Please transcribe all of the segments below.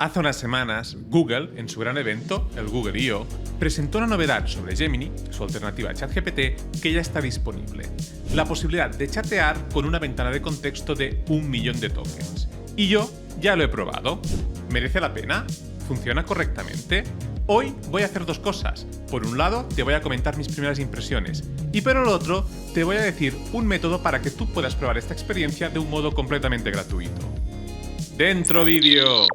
Hace unas semanas, Google, en su gran evento, el Google I.O., presentó una novedad sobre Gemini, su alternativa a ChatGPT, que ya está disponible. La posibilidad de chatear con una ventana de contexto de 1.000.000 de tokens. Y yo ya lo he probado. ¿Merece la pena? ¿Funciona correctamente? Hoy voy a hacer dos cosas. Por un lado, te voy a comentar mis primeras impresiones. Y por el otro, te voy a decir un método para que tú puedas probar esta experiencia de un modo completamente gratuito. ¡Dentro vídeo!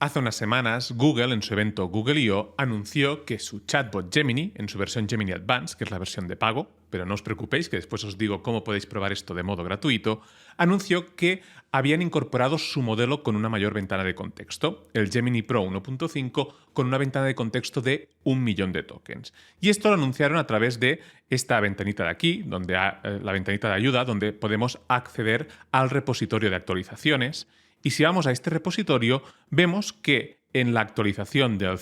Hace unas semanas, Google, en su evento Google I.O., anunció que su chatbot Gemini, en su versión Gemini Advanced, que es la versión de pago, pero no os preocupéis que después os digo cómo podéis probar esto de modo gratuito, anunció que habían incorporado su modelo con una mayor ventana de contexto, el Gemini Pro 1.5, con una ventana de contexto de 1.000.000 de tokens. Y esto lo anunciaron a través de esta ventanita de aquí, donde la ventanita de ayuda, donde podemos acceder al repositorio de actualizaciones. Y si vamos a este repositorio, vemos que en la actualización del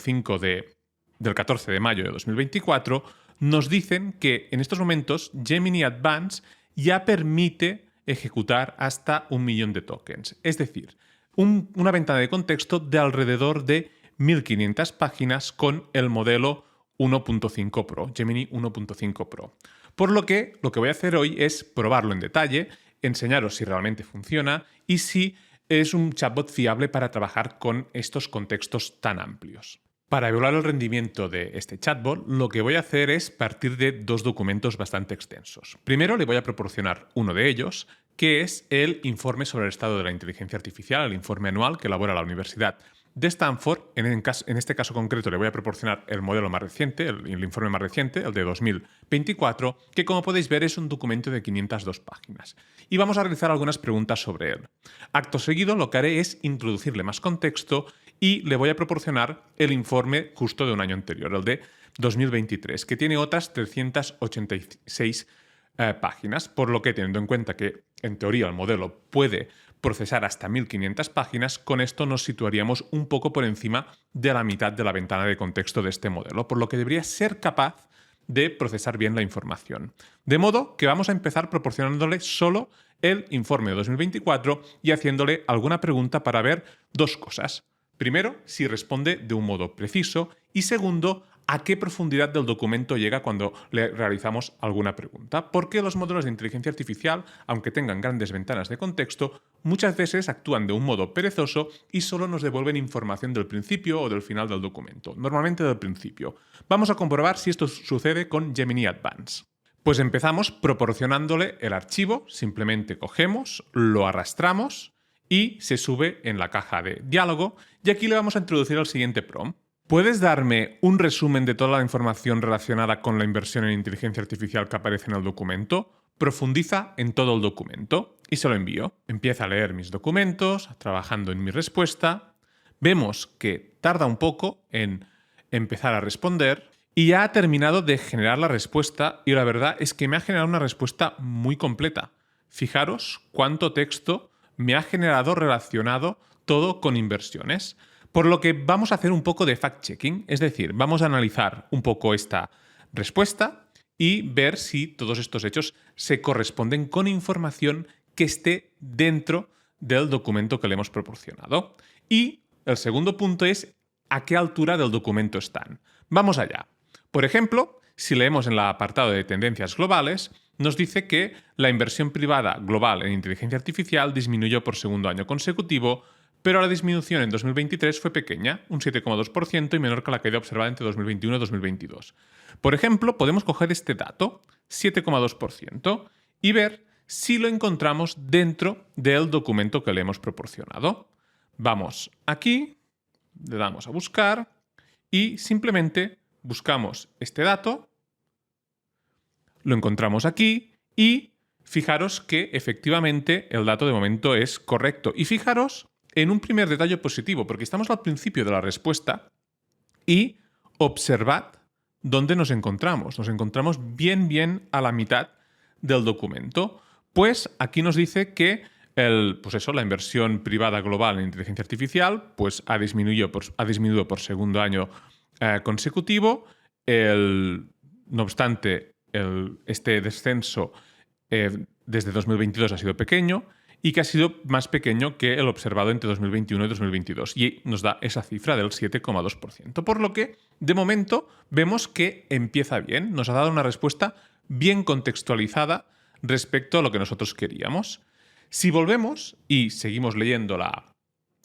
14 de mayo de 2024 nos dicen que en estos momentos Gemini Advanced ya permite ejecutar hasta 1.000.000 de tokens. Es decir, una ventana de contexto de alrededor de 1.500 páginas con el modelo 1.5 Pro, Gemini 1.5 Pro. Por lo que voy a hacer hoy es probarlo en detalle, enseñaros si realmente funciona y si es un chatbot fiable para trabajar con estos contextos tan amplios. Para evaluar el rendimiento de este chatbot, lo que voy a hacer es partir de dos documentos bastante extensos. Primero le voy a proporcionar uno de ellos, que es el informe sobre el estado de la inteligencia artificial, el informe anual que elabora la Universidad de Stanford. En este caso concreto le voy a proporcionar el modelo más reciente, el informe más reciente, el de 2024, que como podéis ver es un documento de 502 páginas. Y vamos a realizar algunas preguntas sobre él. Acto seguido lo que haré es introducirle más contexto y le voy a proporcionar el informe justo de un año anterior, el de 2023, que tiene otras 386 páginas, por lo que teniendo en cuenta que en teoría el modelo puede procesar hasta 1.500 páginas, con esto nos situaríamos un poco por encima de la mitad de la ventana de contexto de este modelo, por lo que debería ser capaz de procesar bien la información. De modo que vamos a empezar proporcionándole solo el informe de 2024 y haciéndole alguna pregunta para ver dos cosas. Primero, si responde de un modo preciso y segundo, a qué profundidad del documento llega cuando le realizamos alguna pregunta. Porque los modelos de inteligencia artificial, aunque tengan grandes ventanas de contexto, muchas veces actúan de un modo perezoso y solo nos devuelven información del principio o del final del documento, normalmente del principio. Vamos a comprobar si esto sucede con Gemini Advanced. Pues empezamos proporcionándole el archivo, simplemente cogemos, lo arrastramos y se sube en la caja de diálogo y aquí le vamos a introducir el siguiente prompt. ¿Puedes darme un resumen de toda la información relacionada con la inversión en inteligencia artificial que aparece en el documento? Profundiza en todo el documento y se lo envío. Empieza a leer mis documentos, trabajando en mi respuesta. Vemos que tarda un poco en empezar a responder y ya ha terminado de generar la respuesta y la verdad es que me ha generado una respuesta muy completa. Fijaros cuánto texto me ha generado relacionado todo con inversiones. Por lo que vamos a hacer un poco de fact-checking, es decir, vamos a analizar un poco esta respuesta y ver si todos estos hechos se corresponden con información que esté dentro del documento que le hemos proporcionado. Y el segundo punto es a qué altura del documento están. Vamos allá. Por ejemplo, si leemos en el apartado de tendencias globales, nos dice que la inversión privada global en inteligencia artificial disminuyó por segundo año consecutivo, pero la disminución en 2023 fue pequeña, un 7,2% y menor que la caída observada entre 2021 y 2022. Por ejemplo, podemos coger este dato, 7,2%, y ver si lo encontramos dentro del documento que le hemos proporcionado. Vamos aquí, le damos a buscar y simplemente buscamos este dato, lo encontramos aquí y fijaros que efectivamente el dato de momento es correcto. Y fijaros en un primer detalle positivo, porque estamos al principio de la respuesta y observad dónde nos encontramos. Nos encontramos bien a la mitad del documento. Pues aquí nos dice que la inversión privada global en inteligencia artificial pues, ha disminuido por segundo año consecutivo. No obstante, este descenso desde 2022 ha sido pequeño y que ha sido más pequeño que el observado entre 2021 y 2022. Y nos da esa cifra del 7,2%. Por lo que, de momento, vemos que empieza bien. Nos ha dado una respuesta bien contextualizada respecto a lo que nosotros queríamos. Si volvemos y seguimos leyendo la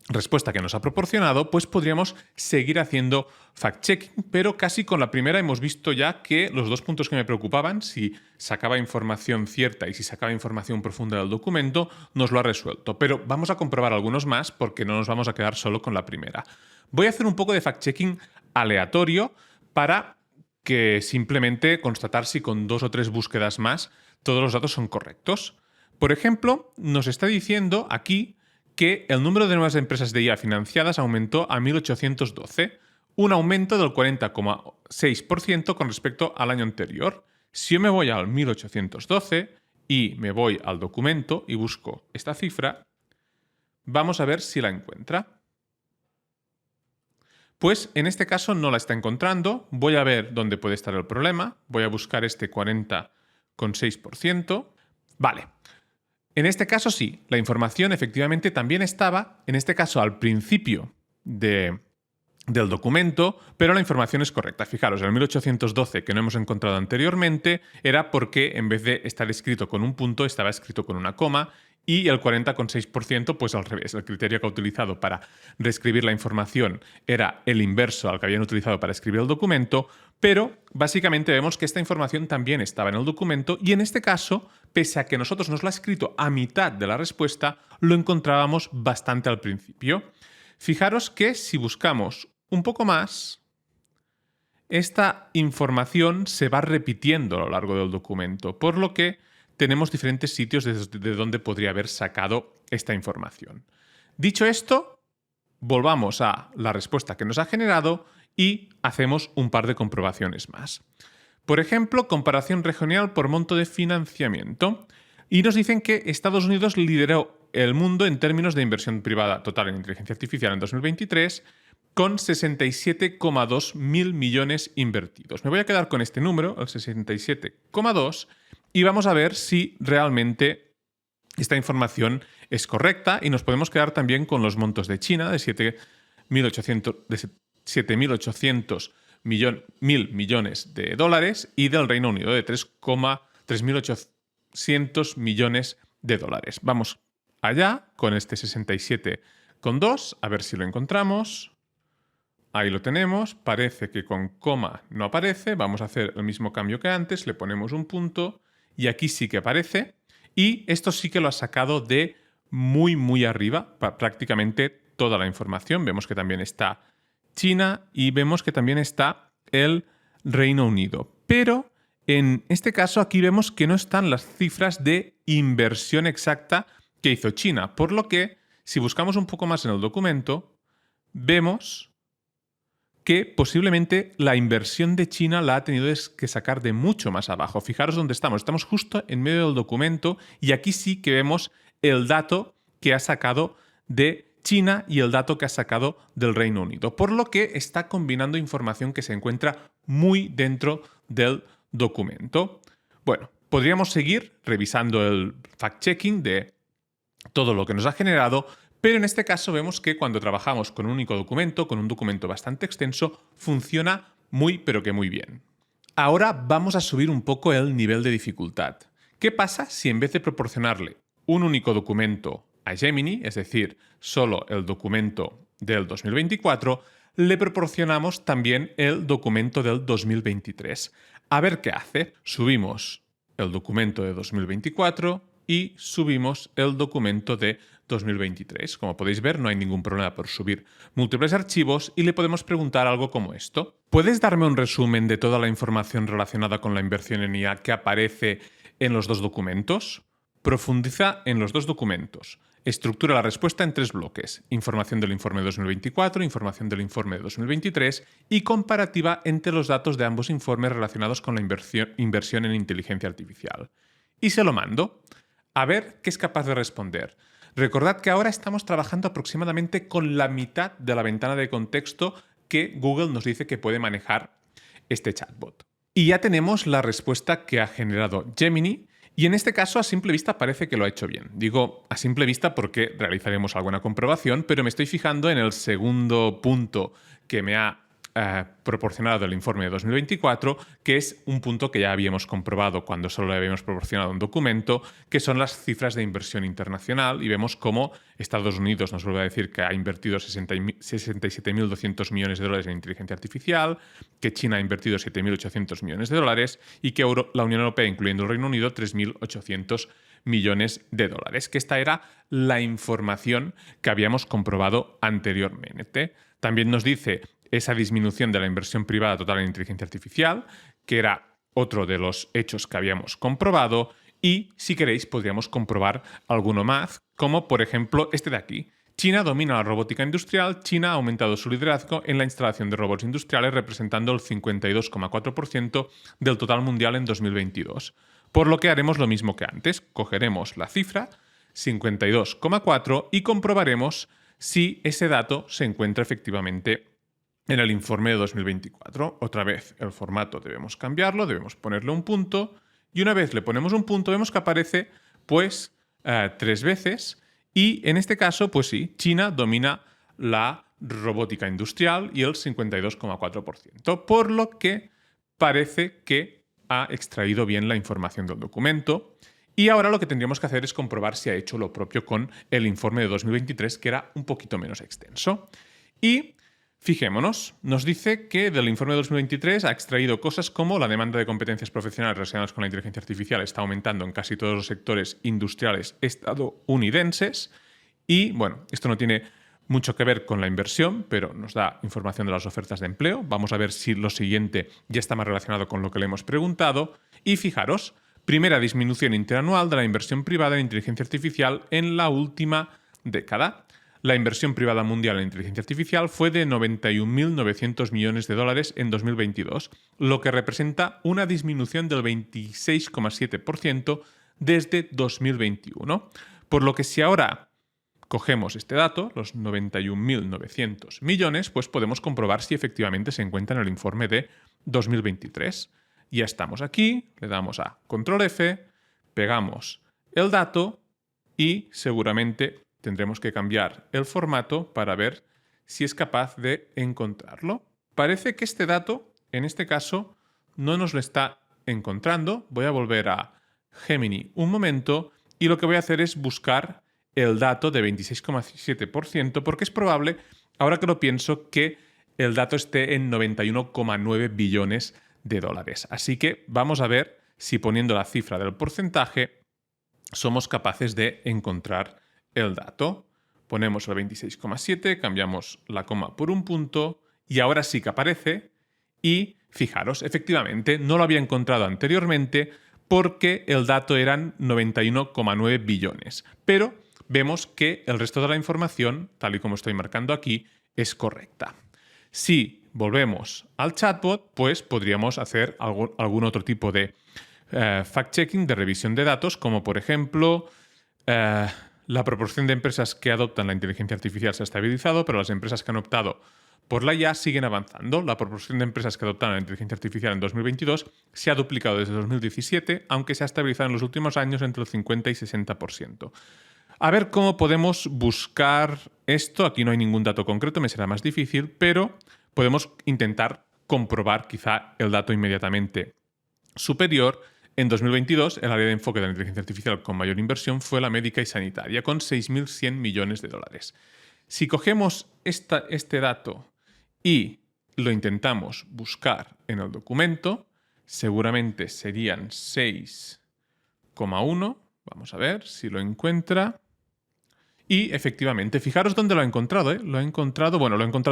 respuesta que nos ha proporcionado, pues podríamos seguir haciendo fact-checking, pero casi con la primera hemos visto ya que los dos puntos que me preocupaban, si sacaba información cierta y si sacaba información profunda del documento, nos lo ha resuelto. Pero vamos a comprobar algunos más porque no nos vamos a quedar solo con la primera. Voy a hacer un poco de fact-checking aleatorio para que simplemente constatar si con 2 o 3 búsquedas más todos los datos son correctos. Por ejemplo, nos está diciendo aquí que el número de nuevas empresas de IA financiadas aumentó a 1.812, un aumento del 40,6% con respecto al año anterior. Si yo me voy al 1.812 y me voy al documento y busco esta cifra, vamos a ver si la encuentra. Pues en este caso no la está encontrando. Voy a ver dónde puede estar el problema. Voy a buscar este 40,6%. Vale. En este caso sí, la información efectivamente también estaba, en este caso al principio del documento, pero la información es correcta. Fijaros, el 1812 que no hemos encontrado anteriormente era porque en vez de estar escrito con un punto, estaba escrito con una coma, y el 40,6% pues al revés. El criterio que ha utilizado para reescribir la información era el inverso al que habían utilizado para escribir el documento, pero básicamente vemos que esta información también estaba en el documento y en este caso, pese a que nosotros nos lo ha escrito a mitad de la respuesta, lo encontrábamos bastante al principio. Fijaros que si buscamos un poco más, esta información se va repitiendo a lo largo del documento, por lo que tenemos diferentes sitios desde donde podría haber sacado esta información. Dicho esto, volvamos a la respuesta que nos ha generado y hacemos un par de comprobaciones más. Por ejemplo, comparación regional por monto de financiamiento. Y nos dicen que Estados Unidos lideró el mundo en términos de inversión privada total en inteligencia artificial en 2023 con 67,2 mil millones invertidos. Me voy a quedar con este número, el 67,2, y vamos a ver si realmente esta información es correcta y nos podemos quedar también con los montos de China de 7.800 mil millones de dólares y del Reino Unido de 3.800 millones de dólares. Vamos allá con este 67,2, a ver si lo encontramos. Ahí lo tenemos, parece que con coma no aparece, vamos a hacer el mismo cambio que antes, le ponemos un punto y aquí sí que aparece y esto sí que lo ha sacado de muy arriba, prácticamente toda la información. Vemos que también está China y vemos que también está el Reino Unido. Pero en este caso aquí vemos que no están las cifras de inversión exacta que hizo China, por lo que si buscamos un poco más en el documento, vemos que posiblemente la inversión de China la ha tenido que sacar de mucho más abajo. Fijaros dónde estamos. Estamos justo en medio del documento y aquí sí que vemos el dato que ha sacado de China y el dato que ha sacado del Reino Unido, por lo que está combinando información que se encuentra muy dentro del documento. Bueno, podríamos seguir revisando el fact-checking de todo lo que nos ha generado, pero en este caso vemos que cuando trabajamos con un único documento, con un documento bastante extenso, funciona pero que muy bien. Ahora vamos a subir un poco el nivel de dificultad. ¿Qué pasa si en vez de proporcionarle un único documento a Gemini, es decir, solo el documento del 2024, le proporcionamos también el documento del 2023? A ver qué hace. Subimos el documento de 2024 y subimos el documento de 2023. Como podéis ver, no hay ningún problema por subir múltiples archivos y le podemos preguntar algo como esto. ¿Puedes darme un resumen de toda la información relacionada con la inversión en IA que aparece en los dos documentos? Profundiza en los dos documentos. Estructura la respuesta en 3 bloques: información del informe de 2024, información del informe de 2023 y comparativa entre los datos de ambos informes relacionados con la inversión en inteligencia artificial. Y se lo mando. A ver qué es capaz de responder. Recordad que ahora estamos trabajando aproximadamente con la mitad de la ventana de contexto que Google nos dice que puede manejar este chatbot. Y ya tenemos la respuesta que ha generado Gemini Y en este caso, a simple vista, parece que lo ha hecho bien. Digo a simple vista porque realizaremos alguna comprobación, pero me estoy fijando en el segundo punto que me ha proporcionado el informe de 2024, que es un punto que ya habíamos comprobado cuando solo le habíamos proporcionado un documento, que son las cifras de inversión internacional, y vemos cómo Estados Unidos nos vuelve a decir que ha invertido 67.200 millones de dólares en inteligencia artificial, que China ha invertido 7.800 millones de dólares y que la Unión Europea, incluyendo el Reino Unido, 3.800 millones de dólares, que esta era la información que habíamos comprobado anteriormente. También nos dice esa disminución de la inversión privada total en inteligencia artificial, que era otro de los hechos que habíamos comprobado, y si queréis podríamos comprobar alguno más, como por ejemplo este de aquí. China domina la robótica industrial. China ha aumentado su liderazgo en la instalación de robots industriales, representando el 52,4% del total mundial en 2022. Por lo que haremos lo mismo que antes. Cogeremos la cifra, 52,4, y comprobaremos si ese dato se encuentra efectivamente en el informe de 2024. Otra vez, el formato debemos cambiarlo, debemos ponerle un punto, y una vez le ponemos un punto vemos que aparece pues 3 veces, y en este caso, pues sí, China domina la robótica industrial y el 52,4%, por lo que parece que ha extraído bien la información del documento. Y ahora lo que tendríamos que hacer es comprobar si ha hecho lo propio con el informe de 2023, que era un poquito menos extenso. Y fijémonos, nos dice que del informe de 2023 ha extraído cosas como la demanda de competencias profesionales relacionadas con la inteligencia artificial está aumentando en casi todos los sectores industriales estadounidenses. Y bueno, esto no tiene mucho que ver con la inversión, pero nos da información de las ofertas de empleo. Vamos a ver si lo siguiente ya está más relacionado con lo que le hemos preguntado. Y fijaros, primera disminución interanual de la inversión privada en inteligencia artificial en la última década. La inversión privada mundial en inteligencia artificial fue de 91.900 millones de dólares en 2022, lo que representa una disminución del 26,7% desde 2021. Por lo que si ahora cogemos este dato, los 91.900 millones, pues podemos comprobar si efectivamente se encuentra en el informe de 2023. Ya estamos aquí, le damos a Control F, pegamos el dato y seguramente tendremos que cambiar el formato para ver si es capaz de encontrarlo. Parece que este dato, en este caso, no nos lo está encontrando. Voy a volver a Gemini un momento y lo que voy a hacer es buscar el dato de 26,7%, porque es probable, ahora que lo pienso, que el dato esté en 91,9 billones de dólares. Así que vamos a ver si poniendo la cifra del porcentaje somos capaces de encontrar el dato. Ponemos el 26,7, cambiamos la coma por un punto y ahora sí que aparece. Y fijaros, efectivamente no lo había encontrado anteriormente porque el dato eran 91,9 billones. Pero vemos que el resto de la información, tal y como estoy marcando aquí, es correcta. Si volvemos al chatbot, pues podríamos hacer algún otro tipo de fact-checking, de revisión de datos, como por ejemplo la proporción de empresas que adoptan la inteligencia artificial se ha estabilizado, pero las empresas que han optado por la IA siguen avanzando. La proporción de empresas que adoptaron la inteligencia artificial en 2022 se ha duplicado desde 2017, aunque se ha estabilizado en los últimos años entre el 50 y 60%. A ver cómo podemos buscar esto. Aquí no hay ningún dato concreto, me será más difícil, pero podemos intentar comprobar quizá el dato inmediatamente superior. En 2022, el área de enfoque de la inteligencia artificial con mayor inversión fue la médica y sanitaria, con 6.100 millones de dólares. Si cogemos este dato y lo intentamos buscar en el documento, seguramente serían 6,1. Vamos a ver si lo encuentra. Y efectivamente, fijaros dónde lo ha encontrado. Lo ha encontrado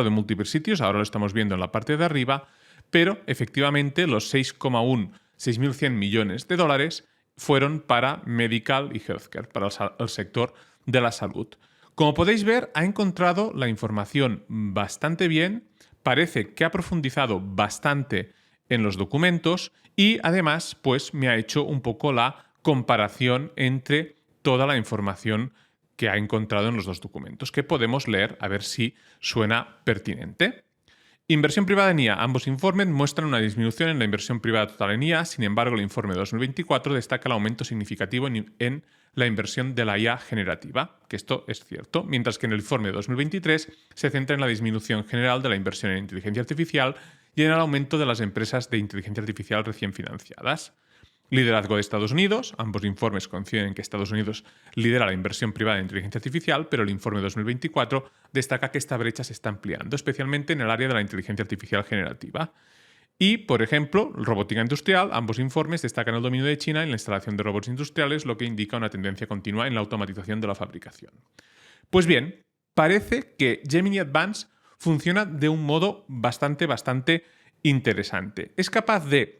en múltiples sitios, ahora lo estamos viendo en la parte de arriba, pero efectivamente los 6.100 millones de dólares fueron para medical y healthcare, para el sector de la salud. Como podéis ver, ha encontrado la información bastante bien, parece que ha profundizado bastante en los documentos y además pues me ha hecho un poco la comparación entre toda la información que ha encontrado en los dos documentos, que podemos leer a ver si suena pertinente. Inversión privada en IA. Ambos informes muestran una disminución en la inversión privada total en IA. Sin embargo, el informe de 2024 destaca el aumento significativo en la inversión de la IA generativa, que esto es cierto, mientras que en el informe de 2023 se centra en la disminución general de la inversión en inteligencia artificial y en el aumento de las empresas de inteligencia artificial recién financiadas. Liderazgo de Estados Unidos. Ambos informes coinciden en que Estados Unidos lidera la inversión privada en inteligencia artificial, pero el informe de 2024 destaca que esta brecha se está ampliando, especialmente en el área de la inteligencia artificial generativa. Y, por ejemplo, robótica industrial. Ambos informes destacan el dominio de China en la instalación de robots industriales, lo que indica una tendencia continua en la automatización de la fabricación. Pues bien, parece que Gemini Advanced funciona de un modo bastante interesante. Es capaz de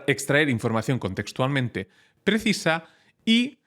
extraer información contextualmente precisa y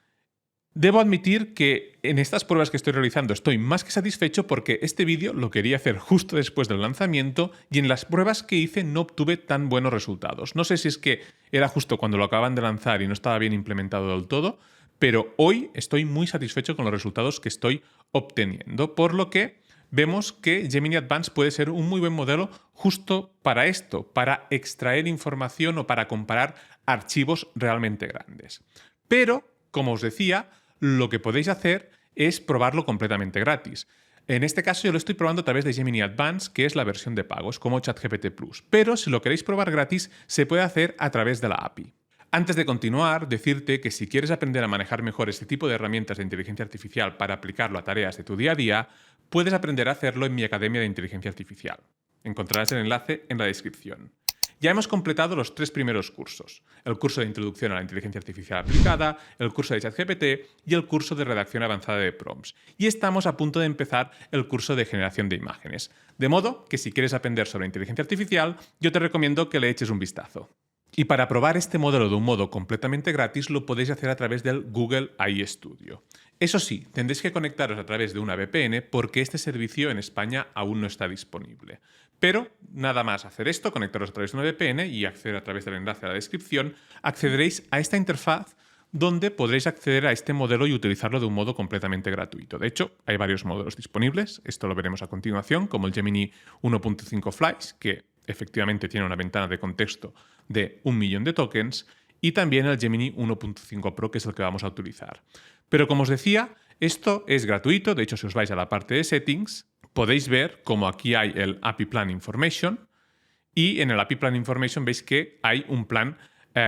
debo admitir que en estas pruebas que estoy realizando estoy más que satisfecho porque este vídeo lo quería hacer justo después del lanzamiento y en las pruebas que hice no obtuve tan buenos resultados. No sé si es que era justo cuando lo acaban de lanzar y no estaba bien implementado del todo, pero hoy estoy muy satisfecho con los resultados que estoy obteniendo, por lo que vemos que Gemini Advanced puede ser un muy buen modelo justo para esto, para extraer información o para comparar archivos realmente grandes. Pero, como os decía, lo que podéis hacer es probarlo completamente gratis. En este caso yo lo estoy probando a través de Gemini Advanced, que es la versión de pagos, como ChatGPT Plus. Pero si lo queréis probar gratis, se puede hacer a través de la API. Antes de continuar, decirte que si quieres aprender a manejar mejor este tipo de herramientas de inteligencia artificial para aplicarlo a tareas de tu día a día, puedes aprender a hacerlo en mi Academia de Inteligencia Artificial. Encontrarás el enlace en la descripción. Ya hemos completado los 3 primeros cursos: el curso de Introducción a la Inteligencia Artificial Aplicada, el curso de ChatGPT y el curso de Redacción Avanzada de Prompts. Y estamos a punto de empezar el curso de Generación de Imágenes. De modo que si quieres aprender sobre inteligencia artificial, yo te recomiendo que le eches un vistazo. Y para probar este modelo de un modo completamente gratis lo podéis hacer a través del Google AI Studio. Eso sí, tendréis que conectaros a través de una VPN porque este servicio en España aún no está disponible. Pero nada más hacer esto, conectaros a través de una VPN y acceder a través del enlace a la descripción, accederéis a esta interfaz donde podréis acceder a este modelo y utilizarlo de un modo completamente gratuito. De hecho, hay varios modelos disponibles, esto lo veremos a continuación, como el Gemini 1.5 Flash, que efectivamente tiene una ventana de contexto de 1 millón de tokens, y también el Gemini 1.5 Pro, que es el que vamos a utilizar. Pero como os decía, esto es gratuito. De hecho, si os vais a la parte de Settings, podéis ver como aquí hay el API Plan Information, y en el API Plan Information veis que hay un plan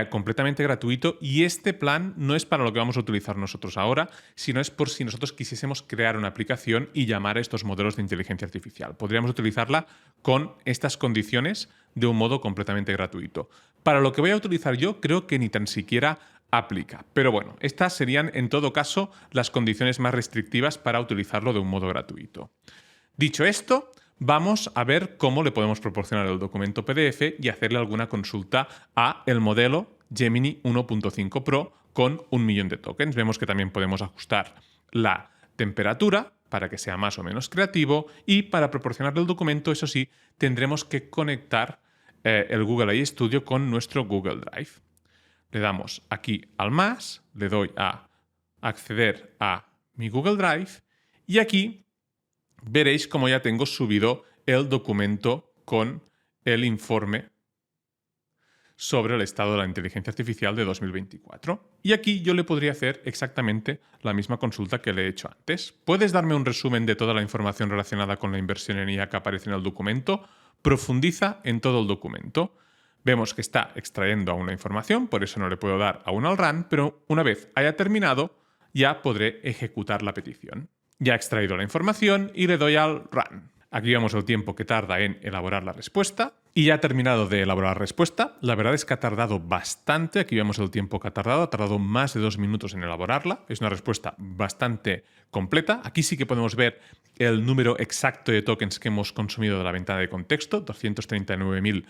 completamente gratuito, y este plan no es para lo que vamos a utilizar nosotros ahora, sino es por si nosotros quisiésemos crear una aplicación y llamar a estos modelos de inteligencia artificial. Podríamos utilizarla con estas condiciones de un modo completamente gratuito. Para lo que voy a utilizar yo, creo que ni tan siquiera aplica. Pero bueno, estas serían en todo caso las condiciones más restrictivas para utilizarlo de un modo gratuito. Dicho esto, vamos a ver cómo le podemos proporcionar el documento PDF y hacerle alguna consulta a el modelo Gemini 1.5 Pro con 1 millón de tokens. Vemos que también podemos ajustar la temperatura para que sea más o menos creativo, y para proporcionarle el documento, eso sí, tendremos que conectar el Google AI Studio con nuestro Google Drive. Le damos aquí al más, le doy a acceder a mi Google Drive y aquí veréis cómo ya tengo subido el documento con el informe sobre el estado de la inteligencia artificial de 2024. Y aquí yo le podría hacer exactamente la misma consulta que le he hecho antes. ¿Puedes darme un resumen de toda la información relacionada con la inversión en IA que aparece en el documento? Profundiza en todo el documento. Vemos que está extrayendo aún la información, por eso no le puedo dar aún al run, pero una vez haya terminado, ya podré ejecutar la petición. Ya ha extraído la información y le doy al run. Aquí vemos el tiempo que tarda en elaborar la respuesta y ya ha terminado de elaborar la respuesta. La verdad es que ha tardado bastante. Aquí vemos el tiempo que ha tardado más de 2 minutos en elaborarla. Es una respuesta bastante completa. Aquí sí que podemos ver el número exacto de tokens que hemos consumido de la ventana de contexto, 239.000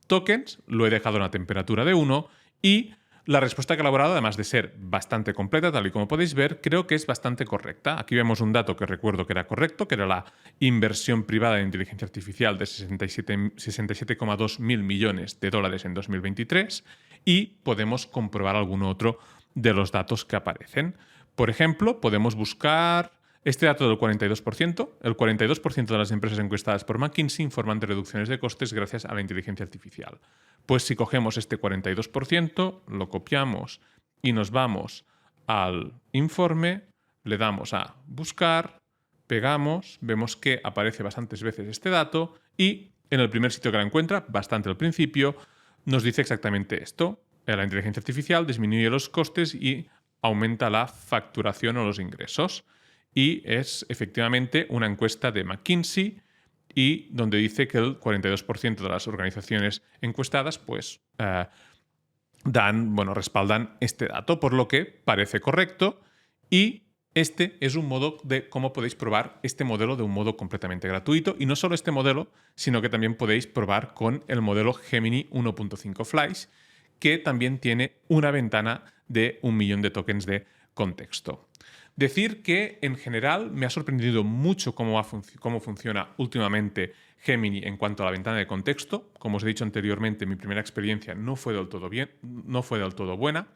tokens. Lo he dejado a una temperatura de 1 y la respuesta que he elaborado, además de ser bastante completa, tal y como podéis ver, creo que es bastante correcta. Aquí vemos un dato que recuerdo que era correcto, que era la inversión privada en inteligencia artificial de 67,2 mil millones de dólares en 2023, y podemos comprobar algún otro de los datos que aparecen. Por ejemplo, podemos buscar Este dato del 42%, el 42% de las empresas encuestadas por McKinsey informan de reducciones de costes gracias a la inteligencia artificial. Pues si cogemos este 42%, lo copiamos y nos vamos al informe, le damos a buscar, pegamos, vemos que aparece bastantes veces este dato y en el primer sitio que la encuentra, bastante al principio, nos dice exactamente esto. La inteligencia artificial disminuye los costes y aumenta la facturación o los ingresos. Y es efectivamente una encuesta de McKinsey y donde dice que el 42% de las organizaciones encuestadas pues, respaldan este dato, por lo que parece correcto y este es un modo de cómo podéis probar este modelo de un modo completamente gratuito. Y no solo este modelo, sino que también podéis probar con el modelo Gemini 1.5 Flash, que también tiene una ventana de 1 millón de tokens de contexto. Decir que, en general, me ha sorprendido mucho cómo funciona últimamente Gemini en cuanto a la ventana de contexto. Como os he dicho anteriormente, mi primera experiencia no fue del todo buena.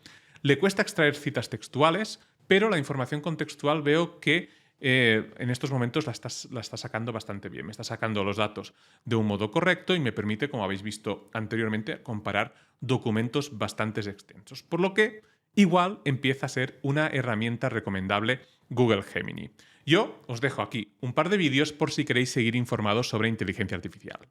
Le cuesta extraer citas textuales, pero la información contextual veo que en estos momentos la está sacando bastante bien. Me está sacando los datos de un modo correcto y me permite, como habéis visto anteriormente, comparar documentos bastante extensos. Por lo que igual empieza a ser una herramienta recomendable Google Gemini. Yo os dejo aquí un par de vídeos por si queréis seguir informados sobre inteligencia artificial.